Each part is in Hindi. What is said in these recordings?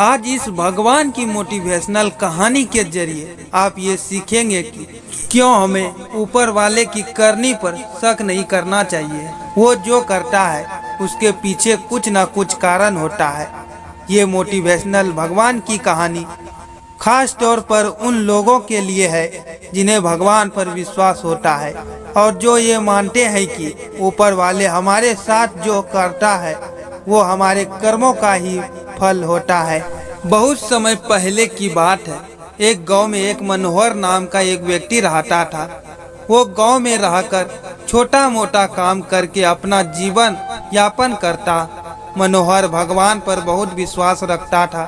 आज इस भगवान की मोटिवेशनल कहानी के जरिए आप ये सीखेंगे कि क्यों हमें ऊपर वाले की करनी पर शक नहीं करना चाहिए। वो जो करता है उसके पीछे कुछ न कुछ कारण होता है। ये मोटिवेशनल भगवान की कहानी खास तौर पर उन लोगों के लिए है जिन्हें भगवान पर विश्वास होता है और जो ये मानते हैं कि ऊपर वाले हमारे साथ जो करता है वो हमारे कर्मों का ही फल होता है। बहुत समय पहले की बात है। एक गांव में एक मनोहर नाम का एक व्यक्ति रहता था। वो गांव में रहकर छोटा मोटा काम करके अपना जीवन यापन करता। मनोहर भगवान पर बहुत विश्वास रखता था।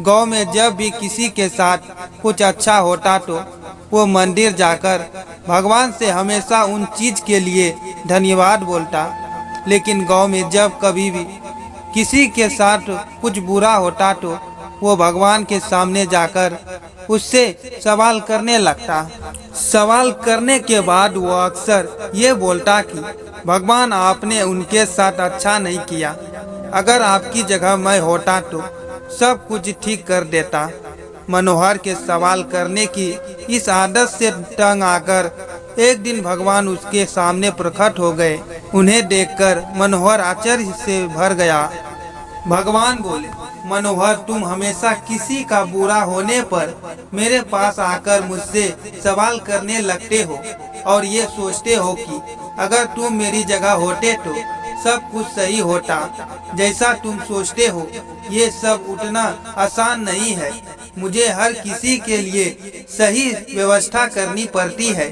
गांव में जब भी किसी के साथ कुछ अच्छा होता तो वो मंदिर जाकर भगवान से हमेशा उन चीज के लिए धन्यवाद बोलता। लेकिन गांव में जब कभी भी किसी के साथ कुछ बुरा होता तो वो भगवान के सामने जाकर उससे सवाल करने लगता। सवाल करने के बाद वो अक्सर ये बोलता कि भगवान आपने उनके साथ अच्छा नहीं किया। अगर आपकी जगह मैं होता तो सब कुछ ठीक कर देता। मनोहर के सवाल करने की इस आदत से तंग आकर एक दिन भगवान उसके सामने प्रकट हो गए। उन्हें देखकर मनोहर आश्चर्य से भर गया। भगवान बोले, मनोहर तुम हमेशा किसी का बुरा होने पर मेरे पास आकर मुझसे सवाल करने लगते हो और ये सोचते हो कि अगर तुम मेरी जगह होते तो सब कुछ सही होता। जैसा तुम सोचते हो ये सब उतना आसान नहीं है। मुझे हर किसी के लिए सही व्यवस्था करनी पड़ती है।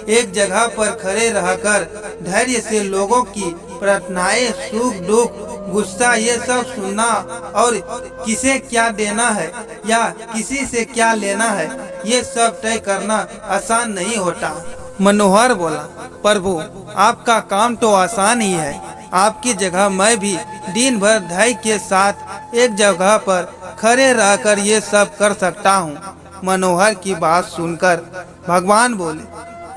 एक जगह पर खड़े रहकर धैर्य से लोगों की प्रार्थनाएं, सुख दुख, गुस्सा ये सब सुनना और किसे क्या देना है या किसी से क्या लेना है ये सब तय करना आसान नहीं होता। मनोहर बोला, प्रभु आपका काम तो आसान ही है। आपकी जगह मैं भी दिन भर धैर्य के साथ एक जगह पर खड़े रहकर ये सब कर सकता हूँ। मनोहर की बात सुनकर भगवान बोले,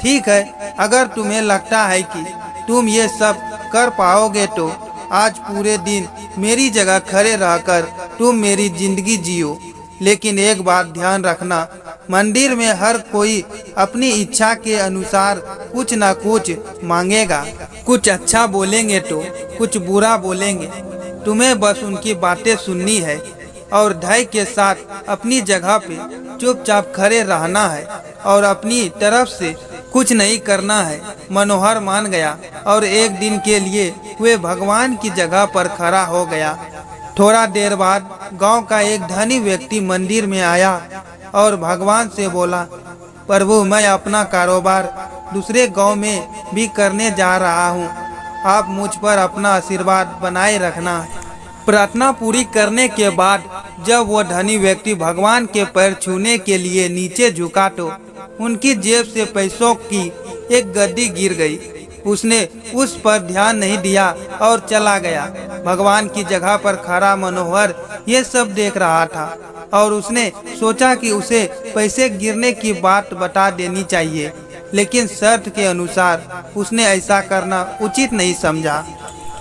ठीक है, अगर तुम्हें लगता है कि तुम ये सब कर पाओगे तो आज पूरे दिन मेरी जगह खड़े रहकर तुम मेरी जिंदगी जियो। लेकिन एक बात ध्यान रखना, मंदिर में हर कोई अपनी इच्छा के अनुसार कुछ न कुछ मांगेगा। कुछ अच्छा बोलेंगे तो कुछ बुरा बोलेंगे। तुम्हें बस उनकी बातें सुननी है और धैर्य के साथ अपनी जगह पे चुपचाप खड़े रहना है और अपनी तरफ से कुछ नहीं करना है। मनोहर मान गया और एक दिन के लिए वे भगवान की जगह पर खड़ा हो गया। थोड़ा देर बाद गांव का एक धनी व्यक्ति मंदिर में आया और भगवान से बोला, प्रभु मैं अपना कारोबार दूसरे गांव में भी करने जा रहा हूं। आप मुझ पर अपना आशीर्वाद बनाए रखना। प्रार्थना पूरी करने के बाद जब वह धनी व्यक्ति भगवान के पैर छूने के लिए नीचे झुका तो उनकी जेब से पैसों की एक गड्डी गिर गई। उसने उस पर ध्यान नहीं दिया और चला गया। भगवान की जगह पर खड़ा मनोहर ये सब देख रहा था और उसने सोचा कि उसे पैसे गिरने की बात बता देनी चाहिए, लेकिन शर्त के अनुसार उसने ऐसा करना उचित नहीं समझा।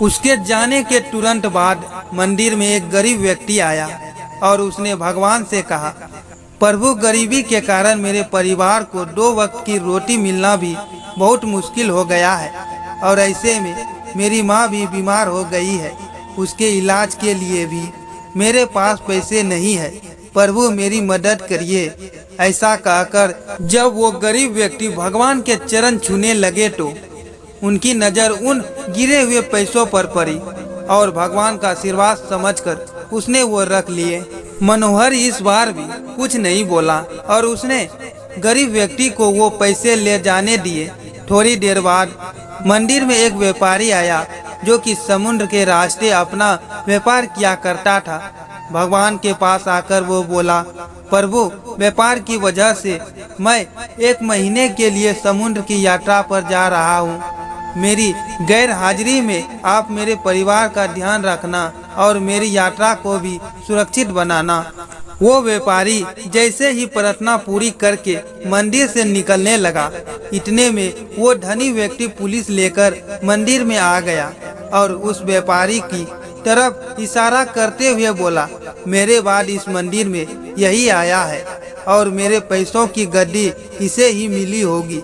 उसके जाने के तुरंत बाद मंदिर में एक गरीब व्यक्ति आया और उसने भगवान से कहा, प्रभु गरीबी के कारण मेरे परिवार को 2 वक्त की रोटी मिलना भी बहुत मुश्किल हो गया है और ऐसे में मेरी माँ भी बीमार हो गई है। उसके इलाज के लिए भी मेरे पास पैसे नहीं है। प्रभु मेरी मदद करिए। ऐसा कहकर जब वो गरीब व्यक्ति भगवान के चरण छूने लगे तो उनकी नज़र उन गिरे हुए पैसों पर पड़ी और भगवान का आशीर्वाद समझकर उसने वो रख लिए। मनोहर इस बार भी कुछ नहीं बोला और उसने गरीब व्यक्ति को वो पैसे ले जाने दिए। थोड़ी देर बाद मंदिर में एक व्यापारी आया जो कि समुद्र के रास्ते अपना व्यापार किया करता था। भगवान के पास आकर वो बोला, प्रभु व्यापार की वजह से मैं 1 महीने के लिए समुद्र की यात्रा पर जा रहा हूँ। मेरी गैर हाजिरी में आप मेरे परिवार का ध्यान रखना और मेरी यात्रा को भी सुरक्षित बनाना। वो व्यापारी जैसे ही प्रार्थना पूरी करके मंदिर से निकलने लगा, इतने में वो धनी व्यक्ति पुलिस लेकर मंदिर में आ गया और उस व्यापारी की तरफ इशारा करते हुए बोला, मेरे बाद इस मंदिर में यही आया है और मेरे पैसों की गड्डी इसे ही मिली होगी।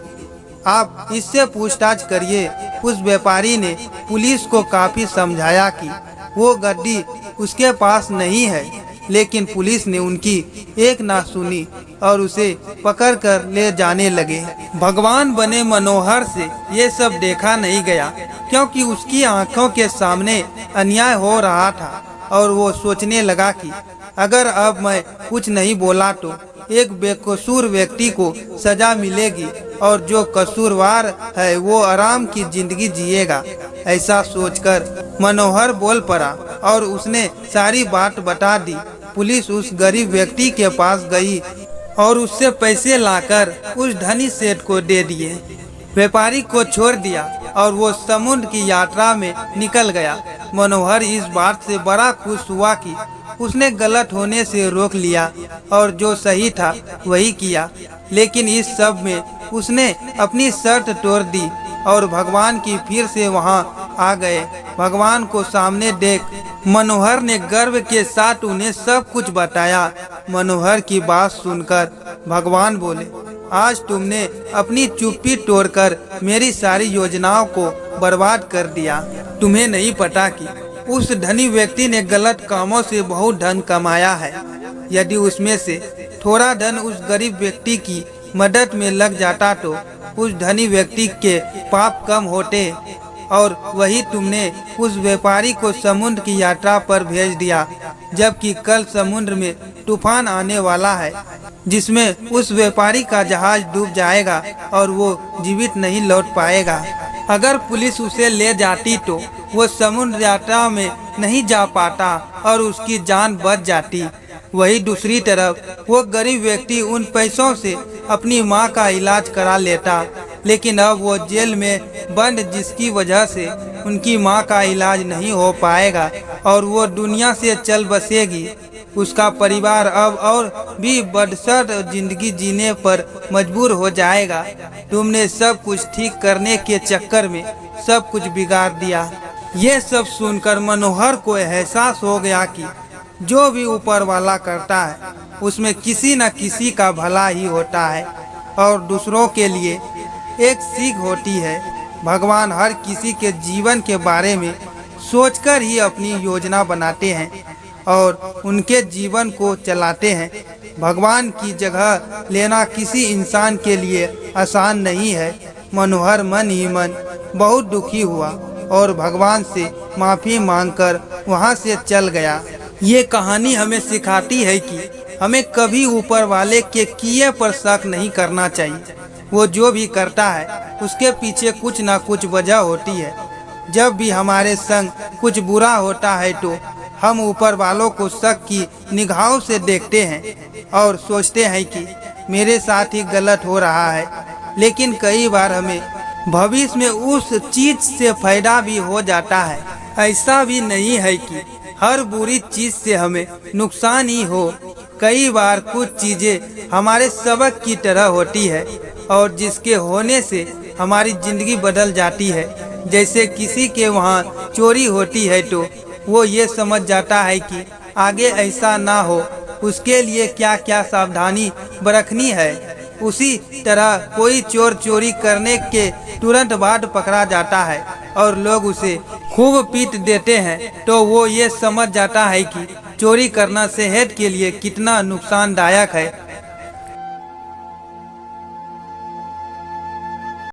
आप इससे पूछताछ करिए। उस व्यापारी ने पुलिस को काफी समझाया कि वो गड्डी उसके पास नहीं है, लेकिन पुलिस ने उनकी एक ना सुनी और उसे पकड़कर ले जाने लगे। भगवान बने मनोहर से ये सब देखा नहीं गया, क्योंकि उसकी आंखों के सामने अन्याय हो रहा था और वो सोचने लगा कि अगर अब मैं कुछ नहीं बोला तो एक बेकसूर व्यक्ति को सजा मिलेगी और जो कसूरवार है वो आराम की जिंदगी जिएगा। ऐसा सोचकर मनोहर बोल पड़ा और उसने सारी बात बता दी। पुलिस उस गरीब व्यक्ति के पास गई और उससे पैसे लाकर उस धनी सेठ को दे दिए। व्यापारी को छोड़ दिया और वो समुद्र की यात्रा में निकल गया। मनोहर इस बात से बड़ा खुश हुआ कि उसने गलत होने से रोक लिया और जो सही था वही किया। लेकिन इस सब में उसने अपनी शर्त तोड़ दी और भगवान की फिर से वहां आ गए। भगवान को सामने देख मनोहर ने गर्व के साथ उन्हें सब कुछ बताया। मनोहर की बात सुनकर भगवान बोले, आज तुमने अपनी चुप्पी तोड़कर मेरी सारी योजनाओं को बर्बाद कर दिया। तुम्हें नहीं पता कि उस धनी व्यक्ति ने गलत कामों से बहुत धन कमाया है। यदि उसमें से थोड़ा धन उस गरीब व्यक्ति की मदद में लग जाता तो उस धनी व्यक्ति के पाप कम होते। और वही तुमने उस व्यापारी को समुद्र की यात्रा पर भेज दिया, जबकि कल समुद्र में तूफान आने वाला है जिसमें उस व्यापारी का जहाज डूब जाएगा और वो जीवित नहीं लौट पाएगा। अगर पुलिस उसे ले जाती तो वो समुद्र यात्रा में नहीं जा पाता और उसकी जान बच जाती। वही दूसरी तरफ वो गरीब व्यक्ति उन पैसों से अपनी माँ का इलाज करा लेता, लेकिन अब वो जेल में बंद, जिसकी वजह से उनकी माँ का इलाज नहीं हो पाएगा और वो दुनिया से चल बसेगी। उसका परिवार अब और भी बदतर जिंदगी जीने पर मजबूर हो जाएगा। तुमने सब कुछ ठीक करने के चक्कर में सब कुछ बिगाड़ दिया। ये सब सुनकर मनोहर को एहसास हो गया कि जो भी ऊपर वाला करता है उसमें किसी न किसी का भला ही होता है और दूसरों के लिए एक सीख होती है। भगवान हर किसी के जीवन के बारे में सोचकर ही अपनी योजना बनाते हैं और उनके जीवन को चलाते हैं। भगवान की जगह लेना किसी इंसान के लिए आसान नहीं है। मनोहर मन ही मन बहुत दुखी हुआ और भगवान से माफ़ी मांगकर वहां से चल गया। ये कहानी हमें सिखाती है कि हमें कभी ऊपर वाले के किए पर शक नहीं करना चाहिए। वो जो भी करता है उसके पीछे कुछ ना कुछ वजह होती है। जब भी हमारे संग कुछ बुरा होता है तो हम ऊपर वालों को शक की निगाहों से देखते हैं और सोचते हैं कि मेरे साथ ही गलत हो रहा है। लेकिन कई बार हमें भविष्य में उस चीज से फायदा भी हो जाता है। ऐसा भी नहीं है कि हर बुरी चीज से हमें नुकसान ही हो। कई बार कुछ चीजें हमारे सबक की तरह होती है और जिसके होने से हमारी जिंदगी बदल जाती है। जैसे किसी के वहाँ चोरी होती है तो वो ये समझ जाता है कि आगे ऐसा ना हो, उसके लिए क्या क्या सावधानी बरतनी है। उसी तरह कोई चोर चोरी करने के तुरंत बाद पकड़ा जाता है और लोग उसे खूब पीट देते हैं तो वो ये समझ जाता है कि चोरी करना सेहत के लिए कितना नुकसानदायक है।